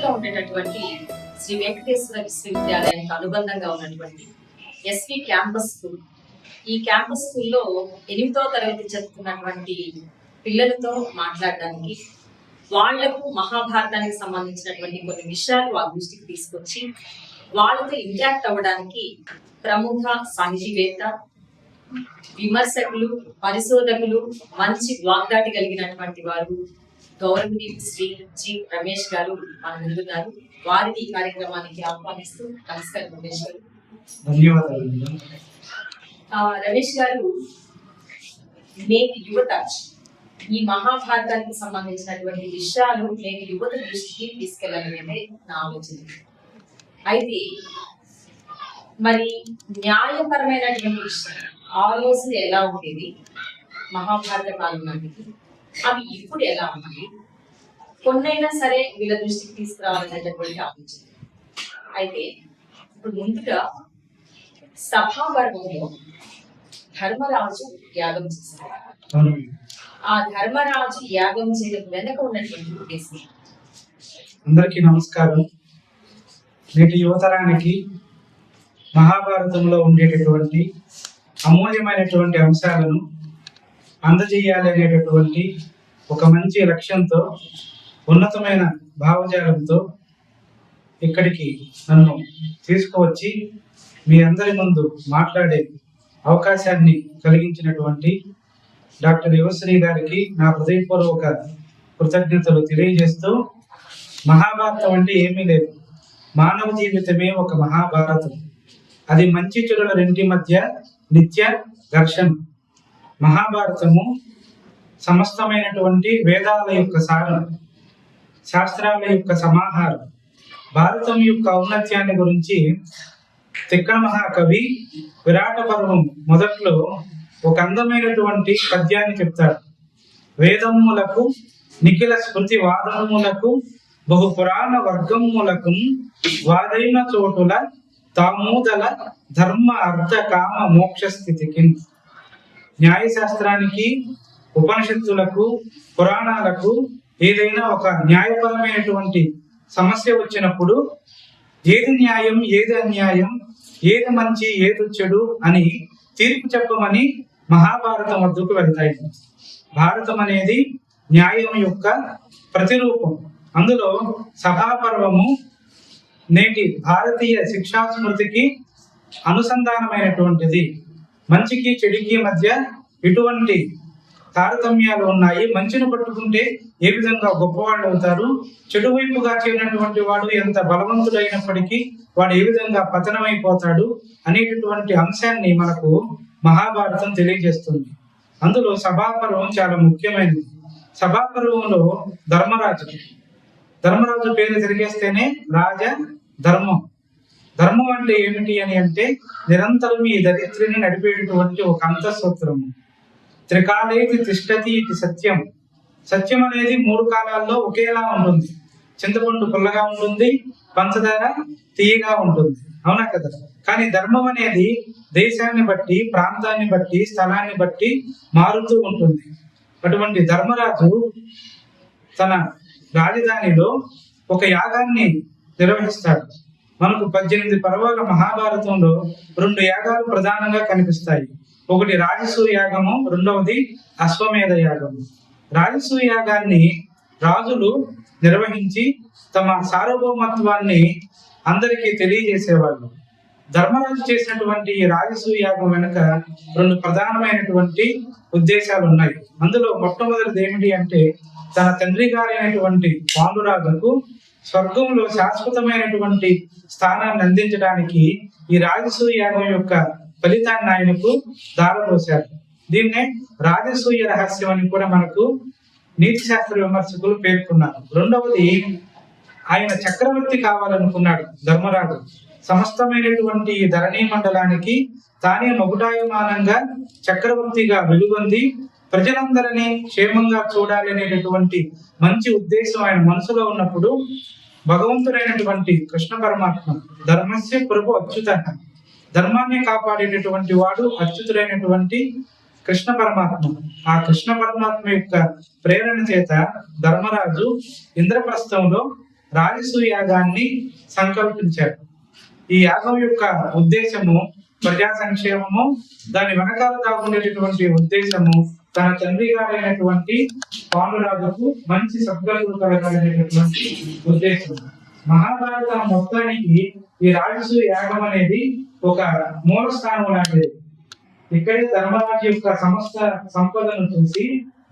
తిరుపతిలో ఉండేటటువంటి శ్రీ వెంకటేశ్వర విశ్వవిద్యాలయానికి అనుబంధంగా ఉన్నటువంటి ఎస్వి క్యాంపస్ స్కూల్. ఈ క్యాంపస్ స్కూల్లో 8వ తరగతి చదువుతున్నటువంటి పిల్లలతో మాట్లాడడానికి, వాళ్లకు మహాభారతానికి సంబంధించినటువంటి కొన్ని విషయాలు వాళ్ళ దృష్టికి తీసుకొచ్చి వాళ్ళతో ఇంటరాక్ట్ అవ్వడానికి ప్రముఖ సాహితీవేత్త, విమర్శకులు, పరిశోధకులు, మంచి వాగ్దాటి కలిగినటువంటి వారు గౌరవనీయులు శ్రీ జి రమేష్ గారు మన ముందున్నారు. వారిని ఈ కార్యక్రమానికి ఆహ్వానిస్తూ నమస్కారం రమేష్ గారు. ధన్యవాదాలు. రమేష్ గారు, నేటి యువత ఈ మహాభారతానికి సంబంధించినటువంటి విషయాలు నేటి యువత దృష్టికి తీసుకెళ్లాలనేది నా ఆలోచన. అయితే మరి న్యాయపరమైనటువంటి విషయం ఆ రోజు ఎలా ఉండేది, మహాభారత కాలం నాటికి అవి ఇప్పుడు ఎలా ఉన్నాయి, కొన్నైనా సరే వీళ్ళ దృష్టికి తీసుకురావాలనేటటువంటి ఆలోచన. అయితే ఇప్పుడు ముందుగా సభాపర్వంలో ధర్మరాజు యాగం చేశారు. ఆ ధర్మరాజు యాగం చేయడం వెనక ఉన్నటువంటి ఉద్దేశం. అందరికీ నమస్కారం. నేటి యువతరానికి మహాభారతంలో ఉండేటటువంటి అమూల్యమైనటువంటి అంశాలను అందజేయాలి అనేటటువంటి ఒక మంచి లక్ష్యంతో, ఉన్నతమైన భావజాలంతో ఇక్కడికి నన్ను తీసుకువచ్చి మీ అందరి ముందు మాట్లాడే అవకాశాన్ని కలిగించినటువంటి డాక్టర్ యువశ్రీ గారికి నా హృదయపూర్వక కృతజ్ఞతలు తెలియజేస్తూ, మహాభారతం అంటే ఏమీ లేదు, మానవ జీవితమే ఒక మహాభారతం. అది మంచి చెడుల రెంటి మధ్య నిత్య ఘర్షణ. మహాభారతము సమస్తమైనటువంటి వేదాల యొక్క సారం, శాస్త్రాల యొక్క సమాహారం. భారతం యొక్క ఔన్నత్యాన్ని గురించి తిక్కన మహాకవి విరాట పర్వం మొదట్లో ఒక అందమైనటువంటి పద్యాన్ని చెప్తాడు. వేదములకు నిఖిల స్మృతి వాదములకు బహు పురాణ వర్గములకు వాదైన చోటుల తామూదల ధర్మ అర్థ కామ మోక్ష స్థితికి. న్యాయశాస్త్రానికి, ఉపనిషత్తులకు, పురాణాలకు ఏదైనా ఒక న్యాయపరమైనటువంటి సమస్య వచ్చినప్పుడు ఏది న్యాయం, ఏది అన్యాయం, ఏది మంచి, ఏది చెడు అని తీర్పు చెప్పమని మహాభారతం వద్దకు వెళ్తాయి. భారతం అనేది న్యాయం యొక్క ప్రతిరూపం. అందులో సభాపర్వము నేటి భారతీయ శిక్షా స్మృతికి అనుసంధానమైనటువంటిది. మంచికి చెడుకి మధ్య ఎటువంటి తారతమ్యాలు ఉన్నాయి, మంచిని పట్టుకుంటే ఏ విధంగా గొప్పవాళ్ళు అవుతారు, చెడు వైపుగా చేరినటువంటి వాడు ఎంత బలవంతుడైనప్పటికీ వాడు ఏ విధంగా పతనమైపోతాడు అనేటటువంటి అంశాన్ని మనకు మహాభారతం తెలియజేస్తుంది. అందులో సభాపర్వం చాలా ముఖ్యమైనది. సభాపర్వంలో ధర్మరాజు పేరు తిరిగేస్తేనే రాజ ధర్మం. ధర్మం అంటే ఏమిటి అని అంటే నిరంతరం ఈ దరిద్రిని నడిపేటటువంటి ఒక అంతఃసూత్రము. త్రికాలేతి తిష్టతి ఇది సత్యం. సత్యం అనేది 3 కాలాల్లో ఒకేలా ఉంటుంది. చింతపండు పుల్లగా ఉంటుంది, పంచదార తీయగా ఉంటుంది, అవునా కదా? కానీ ధర్మం అనేది దేశాన్ని బట్టి, ప్రాంతాన్ని బట్టి, స్థలాన్ని బట్టి మారుతూ ఉంటుంది. అటువంటి ధర్మరాజు తన రాజధానిలో ఒక యాగాన్ని నిర్వహిస్తాడు. మనకు 18 పర్వాల మహాభారతంలో 2 యాగాలు ప్రధానంగా కనిపిస్తాయి. ఒకటి రాజసూయ యాగము, రెండవది అశ్వమేధ యాగము. రాజసూయ యాగాన్ని రాజులు నిర్వహించి తమ సార్వభౌమత్వాన్ని అందరికీ తెలియజేసేవాళ్ళు. ధర్మరాజు చేసినటువంటి రాజసూయ యాగం వెనుక 2 ప్రధానమైనటువంటి ఉద్దేశాలు ఉన్నాయి. అందులో మొట్టమొదటిది ఏమిటి అంటే తన తండ్రి గారైనటువంటి పాండురాజుకు స్వర్గంలో శాశ్వతమైనటువంటి స్థానాన్ని అందించడానికి ఈ రాజసూయ యాగం యొక్క ఫలితాన్ని ఆయనకు దారపోశారు. దీన్నే రాజసూయ రహస్యం అని కూడా మనకు నీతి శాస్త్ర విమర్శకులు పేర్కొన్నారు. రెండవది, ఆయన చక్రవర్తి కావాలనుకున్నాడు ధర్మరాజు. సమస్తమైనటువంటి ధరణీ మండలానికి తానే మొగుటాయమానంగా చక్రవర్తిగా వెలుగొంది ప్రజలందరినీ క్షేమంగా చూడాలి అనేటటువంటి మంచి ఉద్దేశం ఆయన మనసులో ఉన్నప్పుడు భగవంతుడైనటువంటి కృష్ణ పరమాత్మ ధర్మస్య ప్రభు అచ్యుత, ధర్మాన్ని కాపాడేటటువంటి వాడు అచ్యుతుడైనటువంటి కృష్ణ పరమాత్మ. ఆ కృష్ణ పరమాత్మ యొక్క ప్రేరణ చేత ధర్మరాజు ఇంద్రప్రస్థంలో రాజసూయాగాన్ని సంకల్పించాడు. ఈ యాగం యొక్క ఉద్దేశము ప్రజా సంక్షేమము, దాని వెనకాల దాగుండేటటువంటి ఉద్దేశము తన తండ్రి గారైనటువంటి పాండురాజుకు మంచి సద్గతులు కలగాలనేటటువంటి ఉద్దేశం. మహాభారతం మొత్తానికి ఈ రాజసూయ యాగం అనేది ఒక మూల స్థానం లాంటిది. ఇక్కడే ధర్మరాజు యొక్క సమస్త సంపదను చూసి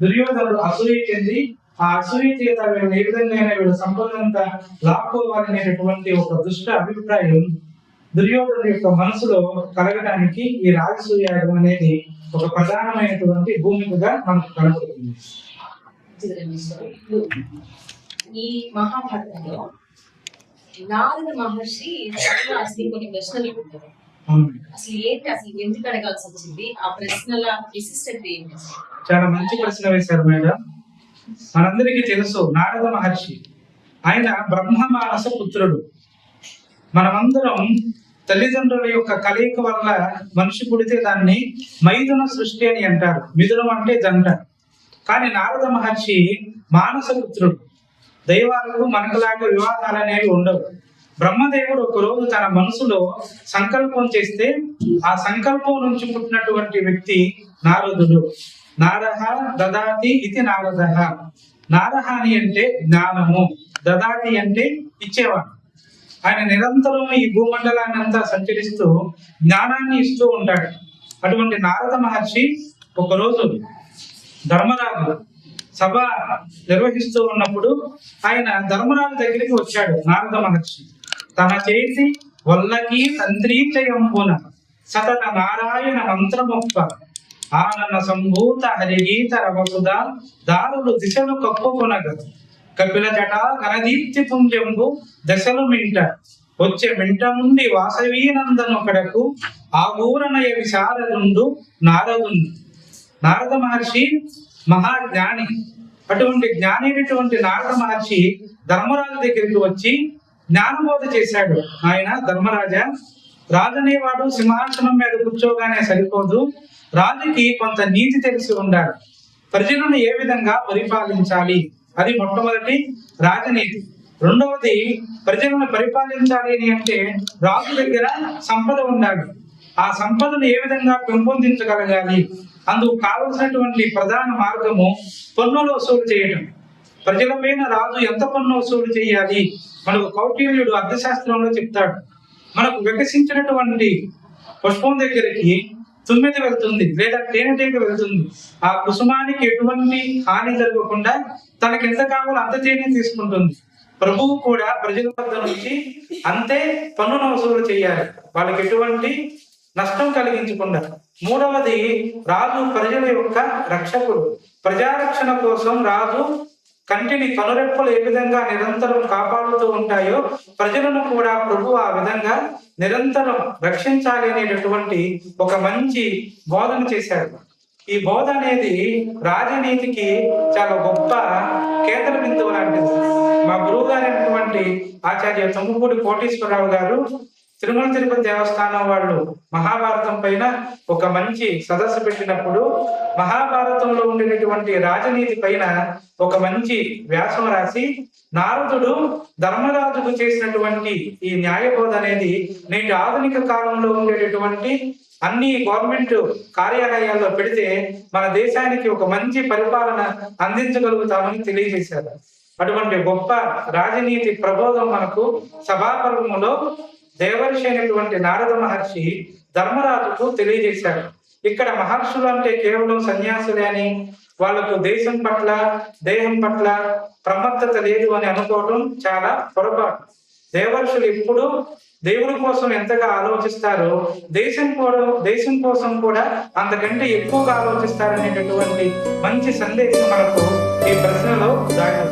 దుర్యోధనుడు అసూయ చెంది ఆ అసూయ చేత వీళ్ళు ఏ విధంగా వీళ్ళ సంపదంతా లాక్కోవాలనేటటువంటి ఒక దుష్ట అభిప్రాయం దుర్యోధను యొక్క మనసులో కలగడానికి ఈ రాజసూయ యాగం అనేది ఒక ప్రధానమైనటువంటి భూమికగా మనకు కనబడుతుంది. ఈ మహాభారతంలో నారద మహర్షి అసలు కొన్ని ప్రశ్నలు పెట్టారు. అసలు ఏంటి, అసలు ఎందుకు అడగాల్సి వచ్చింది, ఆ ప్రశ్నల విశిష్టత ఏంటి? చాలా మంచి ప్రశ్న వేశారు మేడం. మనందరికీ తెలుసు నారద మహర్షి ఆయన బ్రహ్మ మానస పుత్రుడు. మనమందరం తల్లిదండ్రుల యొక్క కలయిక వల్ల మనిషి పుడితే దాన్ని మైథున సృష్టి అని అంటారు. మిథునం అంటే జంట. కానీ నారద మహర్షి మానస పుత్రుడు. దైవాలకు మనకులాగా వివాహాలు అనేవి ఉండవు. బ్రహ్మదేవుడు ఒకరోజు తన మనసులో సంకల్పం చేస్తే ఆ సంకల్పం నుంచి పుట్టినటువంటి వ్యక్తి నారదుడు. నారహ దదాతి ఇది నారదః. నారహ అని అంటే జ్ఞానము, దదాతి అంటే ఇచ్చేవాడు. ఆయన నిరంతరం ఈ భూమండలాన్ని అంతా సంచరిస్తూ జ్ఞానాన్ని ఇస్తూ ఉంటాడు. అటువంటి నారద మహర్షి ఒకరోజు ధర్మరాజు సభ నిర్వహిస్తూ ఉన్నప్పుడు ఆయన ధర్మరాజు దగ్గరికి వచ్చాడు. నారద మహర్షి తన చేసి వల్లకి తంత్రీచయంపున సతత నారాయణ మంత్రమొప్ప ఆనన సంభూత హరిగీత రవసుద దారులు దిశలు కప్పుకొనగ కపిల జట గణదీప్తి పుంజంబు దశలు మింట వచ్చే మింట నుండి వాసవీనందను కడకు ఆగూరనయ విశారదుండు నారదుండు. నారద మహర్షి మహాజ్ఞాని. అటువంటి జ్ఞాని అయినటువంటి నారద మహర్షి ధర్మరాజు దగ్గరికి వచ్చి జ్ఞానబోధ చేశాడు. ఆయన ధర్మరాజా, రాజు అనేవాడు సింహాసనం మీద కూర్చోగానే సరిపోదు, రాజుకి కొంత నీతి తెలిసి ఉండాలి. ప్రజలను ఏ విధంగా పరిపాలించాలి, అది మొట్టమొదటి రాజనీతి. రెండవది, ప్రజలను పరిపాలించాలి అని అంటే రాజు దగ్గర సంపద ఉండాలి. ఆ సంపదను ఏ విధంగా పెంపొందించగలగాలి, అందుకు కావలసినటువంటి ప్రధాన మార్గము పన్నులు వసూలు చేయడం. ప్రజలపైన రాజు ఎంత పన్ను వసూలు చేయాలి, మనకు కౌటిల్యుడు అర్థశాస్త్రంలో చెప్తాడు. మనకు వికసించినటువంటి పుష్పం దగ్గరికి తుమ్మెద వెళ్తుంది లేదా తేనెటీగ వెళ్తుంది. ఆ కుసుమానికి ఎటువంటి హాని జరగకుండా తనకి ఎంత కావాలో అంత తేనె తీసుకుంటుంది. ప్రభువు కూడా ప్రజల వద్ద నుంచి అంతే పన్నును వసూలు చేయాలి, వాళ్ళకి ఎటువంటి నష్టం కలిగించకుండా. మూడవది, రాజు ప్రజల యొక్క రక్షకుడు. ప్రజారక్షణ కోసం రాజు కంటిని కనురెప్పలు ఏ విధంగా నిరంతరం కాపాడుతూ ఉంటాయో ప్రజలను కూడా ప్రభు ఆ విధంగా నిరంతరం రక్షించాలి అనేటటువంటి ఒక మంచి బోధన చేశారు. ఈ బోధ అనేది రాజనీతికి చాలా గొప్ప కేంద్ర బిందువు లాంటిది. మా గురువు గారైనటువంటి ఆచార్య తుమ్మపూడి కోటేశ్వరరావు గారు తిరుమల తిరుపతి దేవస్థానం వాళ్ళు మహాభారతం పైన ఒక మంచి సదస్సు పెట్టినప్పుడు మహాభారతంలో ఉండేటటువంటి రాజనీతి పైన ఒక మంచి వ్యాసం రాసి నారదుడు ధర్మరాజుకు చేసినటువంటి ఈ న్యాయబోధ అనేది నేటి ఆధునిక కాలంలో ఉండేటటువంటి అన్ని గవర్నమెంట్ కార్యాలయాల్లో పెడితే మన దేశానికి ఒక మంచి పరిపాలన అందించగలుగుతామని తెలియజేశారు. అటువంటి గొప్ప రాజనీతి ప్రబోధం మనకు సభాపర్వములో దేవర్షి అయినటువంటి నారద మహర్షి ధర్మరాజుకు తెలియజేశాడు. ఇక్కడ మహర్షులు అంటే కేవలం సన్యాసులే అని, వాళ్ళకు దేశం పట్ల దేహం పట్ల ప్రమత్తత లేదు అని అనుకోవడం చాలా పొరపాటు. దేవర్షులు ఎప్పుడు దేవుడి కోసం ఎంతగా ఆలోచిస్తారో దేశం కోసం కూడా అంతకంటే ఎక్కువగా ఆలోచిస్తారనేటటువంటి మంచి సందేశం మనకు ఈ ప్రశ్నలో దాగి